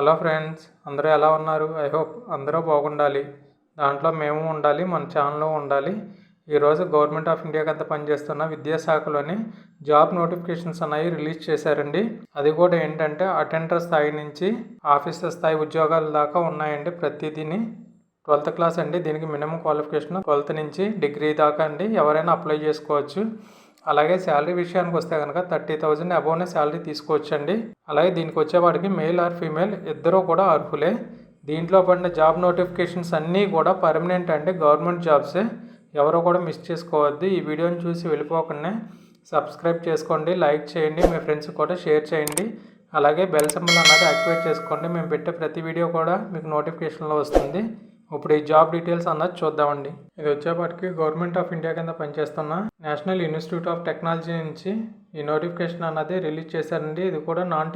Hello friends, అందరూ ఎలా ఉన్నారు? ఐ హోప్ అందరూ బాగుండాలి. దాంట్లో మేము ఉండాలి, మన ఛానల్లో ఉండాలి. ఈరోజు గవర్నమెంట్ ఆఫ్ ఇండియాకి అంతా పనిచేస్తున్న విద్యాశాఖలోని జాబ్ నోటిఫికేషన్స్ అనేవి రిలీజ్ చేశారండి. అది కూడా ఏంటంటే అటెండర్ స్థాయి నుంచి ఆఫీసర్ స్థాయి ఉద్యోగాల దాకా ఉన్నాయండి. ప్రతిదీని 12th క్లాస్ అండి. దీనికి మినిమం క్వాలిఫికేషన్ 12th నుంచి డిగ్రీ దాకా అండి. ఎవరైనా అప్లై చేసుకోవచ్చు. అలాగే శాలరీ విషయానికి వస్తే కనుక 30,000 అబోవ్నే శాలరీ తీసుకోవచ్చండి. అలాగే దీనికి వచ్చేవాడికి మెయిల్ ఆర్ ఫీమేల్ ఇద్దరూ కూడా అర్హులే. దీంట్లో పడిన జాబ్ నోటిఫికేషన్స్ అన్నీ కూడా పర్మనెంట్ అండి, గవర్నమెంట్ జాబ్సే. ఎవరో కూడా మిస్ చేసుకోవద్దు. ఈ వీడియోని చూసి వెళ్ళిపోకుండా సబ్స్క్రైబ్ చేసుకోండి, లైక్ చేయండి, మీ ఫ్రెండ్స్ కూడా షేర్ చేయండి. అలాగే బెల్ సింబల్ అన్నది యాక్టివేట్ చేసుకోండి. మేము పెట్టే ప్రతి వీడియో కూడా మీకు నోటిఫికేషన్లో వస్తుంది. ఇప్పుడు ఈ జాబ్ డీటెయిల్స్ అన్నది చూద్దామండి. ఇది వచ్చేప్పటికి గవర్నమెంట్ ఆఫ్ ఇండియా కింద పనిచేస్తున్న నేషనల్ ఇన్స్టిట్యూట్ ఆఫ్ టెక్నాలజీ నుంచి ఈ నోటిఫికేషన్ అన్నది రిలీజ్ చేశారండి. ఇది కూడా నాన్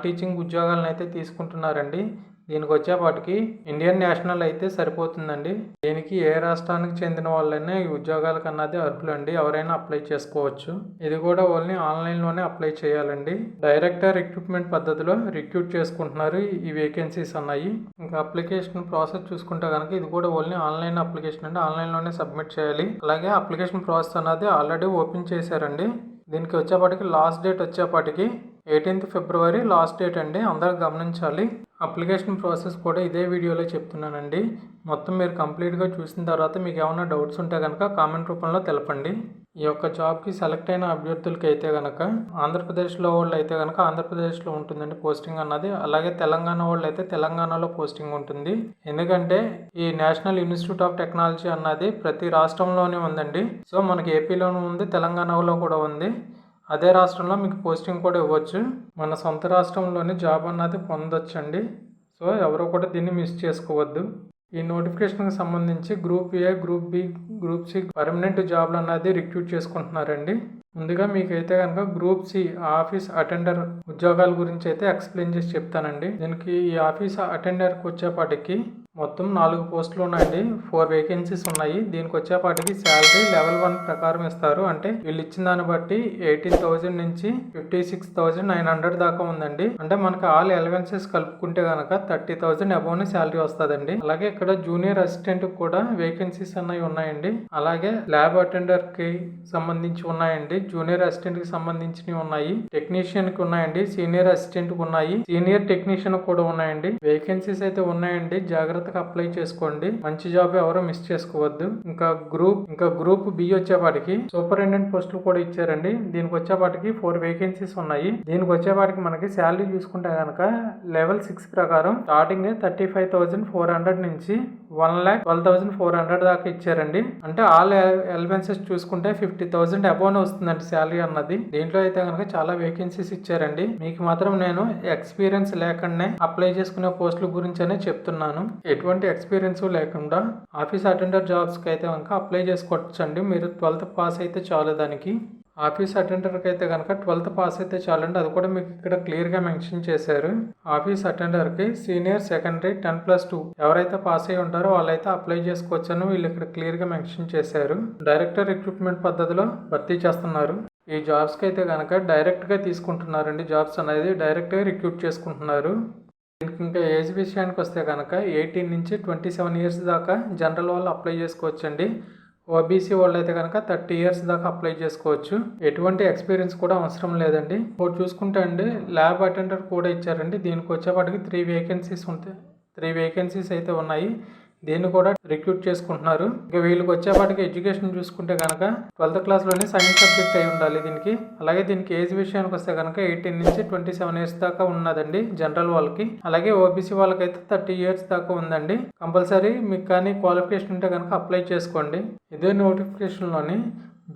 టీచింగ్ ఉద్యోగాలను అయితే తీసుకుంటున్నారండి. దీనికి వచ్చేపాటికి ఇండియన్ నేషనల్ అయితే సరిపోతుందండి. దీనికి ఏ రాష్ట్రానికి చెందిన వాళ్ళైనా ఈ ఉద్యోగాలకు అన్నది అర్హులండి. ఎవరైనా అప్లై చేసుకోవచ్చు. ఇది కూడా ఓన్లీ ఆన్లైన్లోనే అప్లై చేయాలండి. డైరెక్టర్ రిక్రూట్మెంట్ పద్ధతిలో రిక్రూట్ చేసుకుంటున్నారు ఈ వేకెన్సీస్ అన్నాయి. ఇంకా అప్లికేషన్ ప్రాసెస్ చూసుకుంటే కనుక ఇది కూడా ఓన్లీ ఆన్లైన్ అప్లికేషన్ అండి. ఆన్లైన్లోనే సబ్మిట్ చేయాలి. అలాగే అప్లికేషన్ ప్రాసెస్ అన్నది ఆల్రెడీ ఓపెన్ చేశారండి. దీనికి వచ్చేపాటికి లాస్ట్ డేట్ వచ్చేపాటికి 18th ఫిబ్రవరి లాస్ట్ డేట్ అండి. అందరూ గమనించాలి. అప్లికేషన్ ప్రాసెస్ కూడా ఇదే వీడియోలో చెప్తున్నానండి. మొత్తం మీరు కంప్లీట్గా చూసిన తర్వాత మీకు ఏమైనా డౌట్స్ ఉంటే కనుక కామెంట్ రూపంలో తెలపండి. ఈ యొక్క జాబ్కి సెలెక్ట్ అయిన అభ్యర్థులకి అయితే కనుక ఆంధ్రప్రదేశ్లో వాళ్ళు అయితే కనుక ఆంధ్రప్రదేశ్లో ఉంటుందండి పోస్టింగ్ అన్నది. అలాగే తెలంగాణ వాళ్ళు అయితే తెలంగాణలో పోస్టింగ్ ఉంటుంది. ఎందుకంటే ఈ నేషనల్ ఇన్స్టిట్యూట్ ఆఫ్ టెక్నాలజీ అన్నది ప్రతి రాష్ట్రంలోనే ఉందండి. సో మనకి ఏపీలోనూ ఉంది, తెలంగాణలో కూడా ఉంది. అదే రాష్ట్రంలో మీకు పోస్టింగ్ కూడా ఇవ్వచ్చు. మన సొంత రాష్ట్రంలోనే జాబ్ అన్నది పొందొచ్చండి. సో ఎవరో కూడా దీన్ని మిస్ చేసుకోవద్దు. ఈ నోటిఫికేషన్కి సంబంధించి group A, group B, group C permanent జాబ్లు అన్నది రిక్రూట్ చేసుకుంటున్నారండి. ముందుగా మీకైతే కనుక గ్రూప్ సి ఆఫీస్ అటెండర్ ఉద్యోగాల గురించి అయితే ఎక్స్ప్లెయిన్ చేసి చెప్తానండి. దీనికి ఈ ఆఫీస్ అటెండర్కి వచ్చేపాటికి మొత్తం 4 పోస్టులు ఉన్నాయండి. 4 వేకెన్సీస్ ఉన్నాయి. దీనికి వచ్చేపాటికి శాలరీ లెవెల్ 1 ప్రకారం ఇస్తారు. అంటే వీళ్ళు ఇచ్చిన దాన్ని బట్టి 18,000 నుంచి 56,900 దాకా ఉందండి. అంటే మనకి ఆల్ అలవెన్సెస్ కలుపుకుంటే కనుక 30,000 అబోవ్నే శాలరీ వస్తుందండి. అలాగే ఇక్కడ జూనియర్ అసిస్టెంట్ కూడా వేకెన్సీస్ అన్నవి ఉన్నాయండి. అలాగే ల్యాబ్ అటెండర్ కి సంబంధించి ఉన్నాయండి. జూనియర్ అసిస్టెంట్ కి సంబంధించినవి ఉన్నాయి. టెక్నీషియన్ కి ఉన్నాయండి. సీనియర్ అసిస్టెంట్ కి ఉన్నాయి. సీనియర్ టెక్నీషియన్ కూడా ఉన్నాయండి. వేకెన్సీస్ అయితే ఉన్నాయండి. జాగ్రత్తగా అప్లై చేసుకోండి. మంచి జాబ్ ఎవరో మిస్ చేసుకోవద్దు. ఇంకా గ్రూప్ బి వచ్చేపాటికి సూపరింటెండెంట్ పోస్టులు కూడా ఇచ్చారండి. దీనికి వచ్చేపాటికి 4 వేకెన్సీస్ ఉన్నాయి. దీనికి వచ్చేపాటికి మనకి శాలరీ చూసుకుంటే కనుక లెవెల్ 6 ప్రకారం స్టార్టింగ్ 35,400 నుంచి 1,12,400 దాకా ఇచ్చారండి. అంటే ఆల్ అలవెన్సెస్ చూసుకుంటే 50,000 అబోవ్నే వస్తుందండి శాలరీ అన్నది. దీంట్లో అయితే కనుక చాలా వేకెన్సీస్ ఇచ్చారండి. మీకు మాత్రం నేను ఎక్స్పీరియన్స్ లేకుండానే అప్లై చేసుకునే పోస్టుల గురించి అనే చెప్తున్నాను. ఎటువంటి ఎక్స్పీరియన్స్ లేకుండా ఆఫీస్ అటెండర్ జాబ్స్కి అయితే కనుక అప్లై చేసుకోవచ్చండి. మీరు 12th పాస్ అయితే చాలు. దానికి ఆఫీస్ అటెండర్కి అయితే కనుక 12th పాస్ అయితే చాలండి. అది కూడా మీకు ఇక్కడ క్లియర్గా మెన్షన్ చేశారు. ఆఫీస్ అటెండర్కి సీనియర్ సెకండరీ 10+2 ఎవరైతే పాస్ అయి ఉంటారో వాళ్ళైతే అప్లై చేసుకోవచ్చని వీళ్ళు ఇక్కడ క్లియర్గా మెన్షన్ చేశారు. డైరెక్టర్ రిక్రూట్మెంట్ పద్ధతిలో భర్తీ చేస్తున్నారు. ఈ జాబ్స్కి అయితే కనుక డైరెక్ట్గా తీసుకుంటున్నారండి. జాబ్స్ అనేది డైరెక్ట్గా రిక్రూట్ చేసుకుంటున్నారు. ఇంకా ఏజ్ విషయానికి వస్తే కనుక 18 నుంచి 27 ఇయర్స్ దాకా జనరల్ వాళ్ళు అప్లై చేసుకోవచ్చండి. ఓబీసీ వాళ్ళు అయితే కనుక 30 ఇయర్స్ దాకా అప్లై చేసుకోవచ్చు. ఎటువంటి ఎక్స్పీరియన్స్ కూడా అవసరం లేదండి. ఇప్పుడు చూసుకుంటే అండి ల్యాబ్ అటెండర్ కూడా ఇచ్చారండి. దీనికి వచ్చేపాటికి 3 వేకెన్సీస్ ఉంటాయి. 3 వేకెన్సీస్ అయితే ఉన్నాయి. దీన్ని కూడా రిక్రూట్ చేసుకుంటున్నారు. ఇక వీళ్ళకి వచ్చేపాటికి ఎడ్యుకేషన్ చూసుకుంటే కనుక 12th క్లాస్లోనే సైన్స్ సబ్జెక్ట్ అయి ఉండాలి దీనికి. అలాగే దీనికి ఏజ్ విషయానికి వస్తే కనుక 18 నుంచి 27 ఇయర్స్ దాకా ఉన్నదండి జనరల్ వాళ్ళకి. అలాగే ఓబీసీ వాళ్ళకైతే 30 ఇయర్స్ దాకా ఉందండి. కంపల్సరీ మీకు కానీ క్వాలిఫికేషన్ ఉంటే కనుక అప్లై చేసుకోండి. ఇదే నోటిఫికేషన్లోని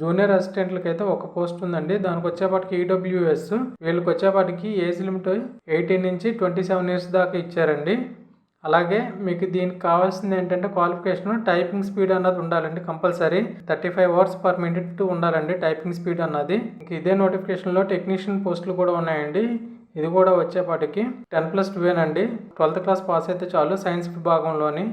జూనియర్ అసిస్టెంట్లకి అయితే 1 పోస్ట్ ఉందండి. దానికి వచ్చేపాటికి ఈడబ్ల్యూఎస్ వీళ్ళకి వచ్చేపాటికి ఏజ్ లిమిట్ 18 నుంచి 27 ఇయర్స్ దాకా ఇచ్చారండి. అలాగే మీకు దీనికి కావాల్సింది ఏంటంటే క్వాలిఫికేషన్ టైపింగ్ స్పీడ్ అన్నది ఉండాలండి. కంపల్సరీ 35 words per minute ఉండాలండి టైపింగ్ స్పీడ్ అన్నది. ఇదే నోటిఫికేషన్లో టెక్నీషియన్ పోస్టులు కూడా ఉన్నాయండి. ఇది కూడా వచ్చేపాటికి 10+2 అండి. 12th క్లాస్ పాస్ అయితే చాలు సైన్స్ విభాగంలోని.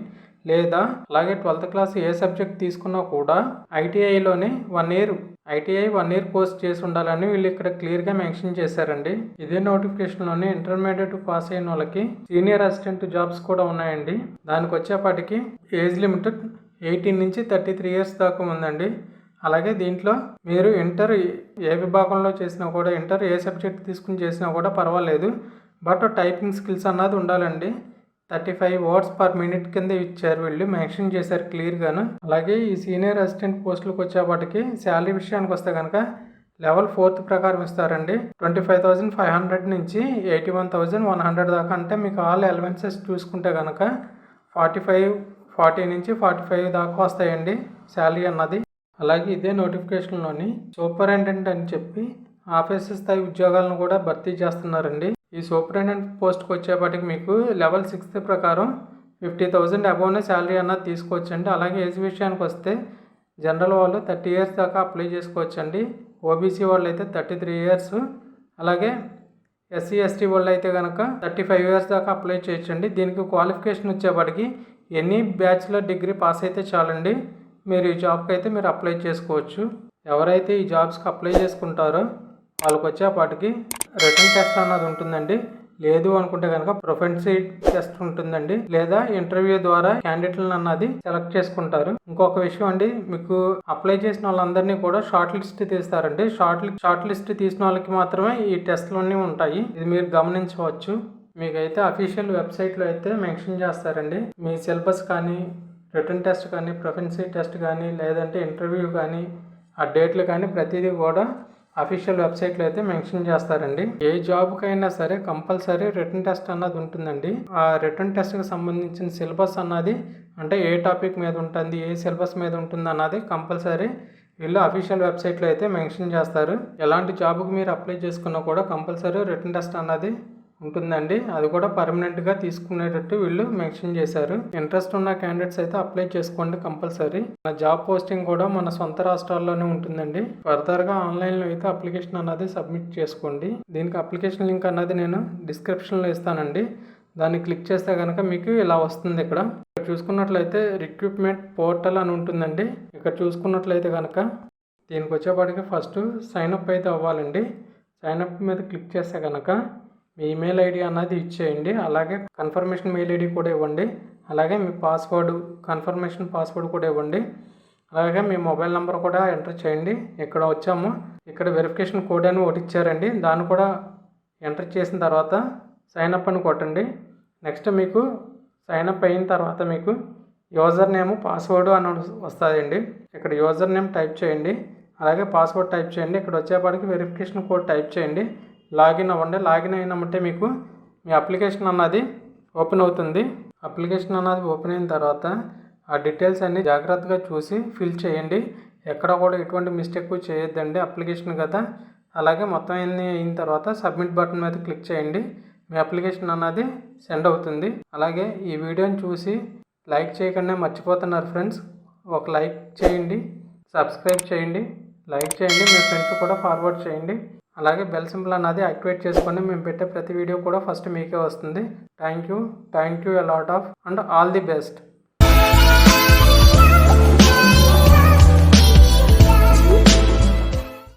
లేదా అలాగే 12th క్లాస్ ఏ సబ్జెక్ట్ తీసుకున్నా కూడా ఐటీఐలోని 1 year ఐటీఐ 1 ఇయర్ కోర్స్ చేసి ఉండాలని వీళ్ళు ఇక్కడ క్లియర్గా మెన్షన్ చేశారండి. ఇదే నోటిఫికేషన్లోనే ఇంటర్మీడియట్ పాస్ అయిన వాళ్ళకి సీనియర్ అసిస్టెంట్ జాబ్స్ కూడా ఉన్నాయండి. దానికి వచ్చేపాటికి ఏజ్ లిమిట్ 18 నుంచి 33 ఇయర్స్ దాకా ఉందండి. అలాగే దీంట్లో మీరు ఇంటర్ ఏ విభాగంలో చేసినా కూడా, ఇంటర్ ఏ సబ్జెక్ట్ తీసుకుని చేసినా కూడా పర్వాలేదు, బట్ టైపింగ్ స్కిల్స్ అన్నది ఉండాలండి. 35 వర్డ్స్ పర్ మినిట్ కింద ఇచ్చారు, వీళ్ళు మెన్షన్ చేశారు క్లియర్గాను. అలాగే ఈ సీనియర్ అసిస్టెంట్ పోస్టులకు వచ్చేపాటికి శాలరీ విషయానికి వస్తే కనుక లెవెల్ 4th ప్రకారం ఇస్తారండి. 25,500 నుంచి 81,100 దాకా. అంటే మీకు ఆల్ అలవెన్సెస్ చూసుకుంటే కనుక 40 నుంచి 45 దాకా వస్తాయండి శాలరీ అన్నది. అలాగే ఇదే నోటిఫికేషన్లోని సూపరింటెండెంట్ అని చెప్పి ఆఫీసర్ స్థాయి ఉద్యోగాలను కూడా భర్తీ చేస్తున్నారండి. ఈ సూపరింటెండెంట్ పోస్ట్కి వచ్చేపాటికి మీకు లెవెల్ 6th ప్రకారం 50,000 అబోవ్నే శాలరీ అన్నది తీసుకోవచ్చండి. అలాగే ఏజ్ విషయానికి వస్తే జనరల్ వాళ్ళు 30 ఇయర్స్ దాకా అప్లై చేసుకోవచ్చండి. ఓబీసీ వాళ్ళు అయితే 33 ఇయర్స్, అలాగే ఎస్సీ ఎస్టీ వాళ్ళు అయితే కనుక 35 ఇయర్స్ దాకా అప్లై చేయొచ్చండి. దీనికి క్వాలిఫికేషన్ వచ్చేపాటికి ఎనీ బ్యాచులర్ డిగ్రీ పాస్ అయితే చాలండి, మీరు ఈ జాబ్కి అయితే మీరు అప్లై చేసుకోవచ్చు. ఎవరైతే ఈ జాబ్స్కి అప్లై చేసుకుంటారో వాళ్ళకి వచ్చేపాటికి రిటన్ టెస్ట్ అన్నది ఉంటుందండి. లేదు అనుకుంటే కనుక ప్రొఫెన్సీ టెస్ట్ ఉంటుందండి, లేదా ఇంటర్వ్యూ ద్వారా క్యాండిడేట్లను అన్నది సెలెక్ట్ చేసుకుంటారు. ఇంకొక విషయం అండి, మీకు అప్లై చేసిన వాళ్ళందరినీ కూడా షార్ట్ లిస్ట్ తీస్తారండి. షార్ట్ లిస్ట్ తీసిన వాళ్ళకి మాత్రమే ఈ టెస్ట్లన్నీ ఉంటాయి, ఇది మీరు గమనించవచ్చు. మీకైతే అఫీషియల్ వెబ్సైట్లో అయితే మెన్షన్ చేస్తారండి మీ సిలబస్ కానీ, రిటన్ టెస్ట్ కానీ, ప్రొఫెన్సీ టెస్ట్ కానీ, లేదంటే ఇంటర్వ్యూ కానీ, ఆ డేట్లు కానీ ప్రతిదీ కూడా అఫీషియల్ వెబ్సైట్లో అయితే మెన్షన్ చేస్తారండి. ఏ జాబ్కైనా సరే కంపల్సరీ రిటన్ టెస్ట్ అన్నది ఉంటుందండి. ఆ రిటన్ టెస్ట్కి సంబంధించిన సిలబస్ అన్నది, అంటే ఏ టాపిక్ మీద ఉంటుంది, ఏ సిలబస్ మీద ఉంటుంది అన్నది కంపల్సరీ వీళ్ళు అఫీషియల్ వెబ్సైట్లో అయితే మెన్షన్ చేస్తారు. ఎలాంటి జాబ్కి మీరు అప్లై చేసుకున్నా కూడా కంపల్సరీ రిటన్ టెస్ట్ అన్నది ఉంటుందండి. అది కూడా పర్మనెంట్గా తీసుకునేటట్టు వీళ్ళు మెన్షన్ చేశారు. ఇంట్రెస్ట్ ఉన్న క్యాండిడేట్స్ అయితే అప్లై చేసుకోండి కంపల్సరీ. మన జాబ్ పోస్టింగ్ కూడా మన సొంత రాష్ట్రాల్లోనే ఉంటుందండి. ఫర్దర్గా ఆన్లైన్లో అయితే అప్లికేషన్ అన్నది సబ్మిట్ చేసుకోండి. దీనికి అప్లికేషన్ లింక్ అన్నది నేను డిస్క్రిప్షన్లో ఇస్తానండి. దాన్ని క్లిక్ చేస్తే కనుక మీకు ఇలా వస్తుంది. ఇక్కడ చూసుకున్నట్లయితే రిక్రూట్మెంట్ పోర్టల్ అని ఉంటుందండి. ఇక్కడ చూసుకున్నట్లయితే కనుక దీనికి వచ్చేపాటికి ఫస్ట్ సైన్అప్ అయితే అవ్వాలండి. సైన్అప్ మీద క్లిక్ చేస్తే కనుక మీ ఈమెయిల్ ఐడి అన్నది ఇచ్చేయండి. అలాగే కన్ఫర్మేషన్ మెయిల్ ఐడి కూడా ఇవ్వండి. అలాగే మీ పాస్వర్డ్, కన్ఫర్మేషన్ పాస్వర్డ్ కూడా ఇవ్వండి. అలాగే మీ మొబైల్ నెంబర్ కూడా ఎంటర్ చేయండి. ఇక్కడ వచ్చాము, ఇక్కడ వెరిఫికేషన్ కోడ్ అని ఒకటి ఇచ్చారండి, దాన్ని కూడా ఎంటర్ చేసిన తర్వాత సైన్అప్ అని కొట్టండి. నెక్స్ట్ మీకు సైన్అప్ అయిన తర్వాత మీకు యూజర్ నేమ్, పాస్వర్డ్ అని వస్తుందండి. ఇక్కడ యూజర్ నేమ్ టైప్ చేయండి, అలాగే పాస్వర్డ్ టైప్ చేయండి. ఇక్కడ వచ్చేపాటికి వెరిఫికేషన్ కోడ్ టైప్ చేయండి, లాగిన్ అవ్వండి. లాగిన్ అయినామంటే మీకు మీ అప్లికేషన్ అన్నది ఓపెన్ అవుతుంది. అప్లికేషన్ అన్నది ఓపెన్ అయిన తర్వాత ఆ డీటెయిల్స్ అన్నీ జాగ్రత్తగా చూసి ఫిల్ చేయండి. ఎక్కడ కూడా ఎటువంటి మిస్టేక్ చేయొద్దండి, అప్లికేషన్ కదా. అలాగే మొత్తం అన్నీ అయిన తర్వాత సబ్మిట్ బటన్ మీద క్లిక్ చేయండి. మీ అప్లికేషన్ అన్నది సెండ్ అవుతుంది. అలాగే ఈ వీడియోని చూసి లైక్ చేయకుండా మర్చిపోతున్నారు ఫ్రెండ్స్. ఒక లైక్ చేయండి, సబ్స్క్రైబ్ చేయండి, లైక్ చేయండి, మీ ఫ్రెండ్స్ కూడా ఫార్వర్డ్ చేయండి. అలాగే బెల్ సింబల్ అన్నది యాక్టివేట్ చేసుకోండి. మేము పెట్టే ప్రతి వీడియో కూడా ఫస్ట్ మీకే వస్తుంది. Thank you, a lot of and all the best.